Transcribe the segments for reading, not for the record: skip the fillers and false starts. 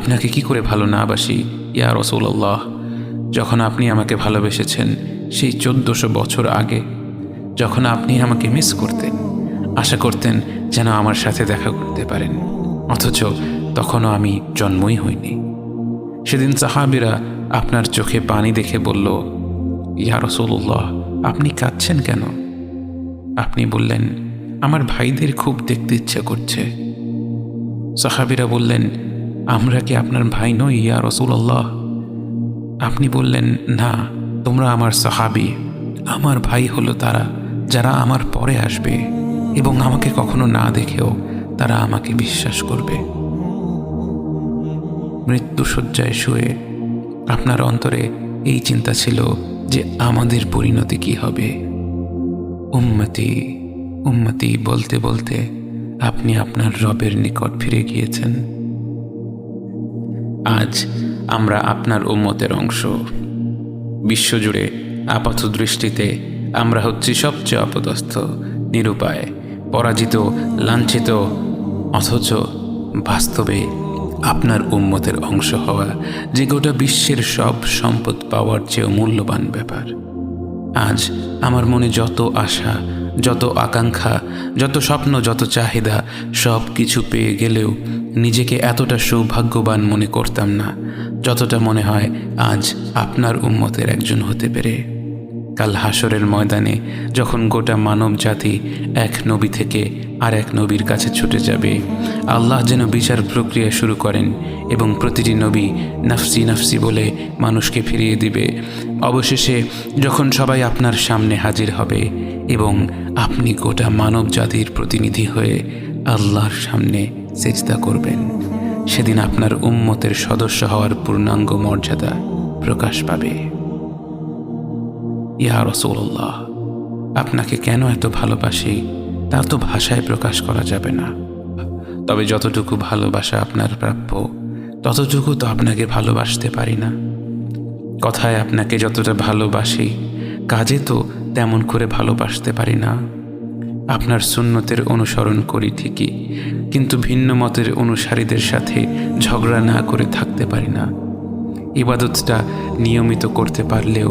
আপনাকে কি করে ভালো না বাসি ইয়া রাসূলুল্লাহ। যখন আপনি আমাকে ভালোবেসেছেন সেই 1400 বছর আগে, যখন আপনি আমাকে মিস করতেন, আশা করতেন যেন আমার সাথে দেখা করতে পারেন, অথচ তখনও আমি জন্মই হইনি। সেদিন সাহাবীরা আপনার চোখে পানি দেখে বলল, ইয়া রাসূলুল্লাহ, আপনি কাঁদছেন কেন? আপনি বললেন, আমার ভাইদের খুব দেখতে ইচ্ছা করছে। সাহাবীরা বললেন, আমরা কি আপনার ভাই নই ইয়া রাসূলুল্লাহ? আপনি বললেন, না, তোমরা আমার সাহাবী। আমার ভাই হলো তারা যারা আমার পরে আসবে এবং আমাকে কখনো না দেখেও তারা আমাকে বিশ্বাস করবে। মৃত্যুশয্যায় শুয়ে আপনার অন্তরে এই চিন্তা ছিল যে আমাদের পরিণতি কি হবে। উম্মতি উম্মতি বলতে বলতে আপনি আপনার রবের নিকট ফিরে গিয়েছেন। আজ আমরা আপনার উম্মতের অংশ। বিশ্বজুড়ে আপাত দৃষ্টিতে আমরা হচ্ছি সবচেয়ে অপদস্থ, নিরুপায়, পরাজিত, লাঞ্ছিত, অথচ বাস্তবে আপনার উম্মতের অংশ হওয়া যে গোটা বিশ্বের সব সম্পদ পাওয়ার চেয়েও মূল্যবান ব্যাপার। আজ আমার মনে যত আশা, যত আকাঙ্ক্ষা, যত স্বপ্ন, যত চাহিদা, সব কিছু পেয়ে গেলেও নিজেকে এতটা সৌভাগ্যবান মনে করতাম না যতটা মনে হয় আজ আপনার উম্মতের একজন হতে পেরে। কাল হাসরের ময়দানে যখন গোটা মানব জাতি এক নবী থেকে আর এক নবীর কাছে ছুটে যাবে, আল্লাহ যেন বিচার প্রক্রিয়া শুরু করেন এবং প্রতিটি নবী নাফসি নাফসি বলে মানুষকে ফিরিয়ে দিবে। অবশেষে যখন সবাই আপনার সামনে হাজির হবে এবং আপনি গোটা মানব জাতির প্রতিনিধি হয়ে আল্লাহর সামনে সিজদা করবেন, সেদিন আপনার উম্মতের সদস্য হওয়ার পূর্ণাঙ্গ মর্যাদা প্রকাশ পাবে। ইয়া রাসূলুল্লাহ, আপনাকে কেন এত ভালোবাসি তা তো ভাষায় প্রকাশ করা যাবে না। তবে যতটুকু ভালোবাসা আপনার প্রাপ্য ততটুকু তো আপনাকে ভালোবাসতে পারি না। কথায় আপনাকে যতটা ভালোবাসি কাজে তো তেমন করে ভালোবাসতে পারি না। আপনার সুন্নতের অনুসরণ করি ঠিকই, কিন্তু ভিন্ন মতের অনুসারীদের সাথে ঝগড়া না করে থাকতে পারি না। ইবাদতটা নিয়মিত করতে পারলেও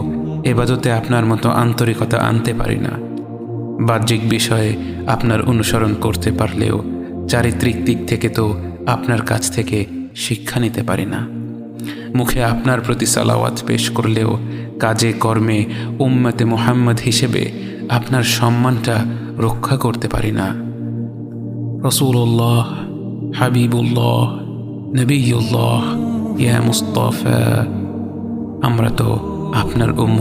এবাদতে আপনার মতো আন্তরিকতা আনতে পারি না। বাহ্যিক বিষয়ে আপনার অনুসরণ করতে পারলেও চারিত্রিক দিক থেকে তো আপনার কাছ থেকে শিক্ষা নিতে পারি না। মুখে আপনার প্রতি সালাওয়াত পেশ করলেও কাজে কর্মে উম্মতে মুহাম্মদ হিসেবে আপনার সম্মানটা রক্ষা করতে পারি না। রাসূলুল্লাহ, হাবিবুল্লাহ, নবিয়ুল্লাহ, ইয়া মুস্তাফা, আমরা তো আপনার উম্মত।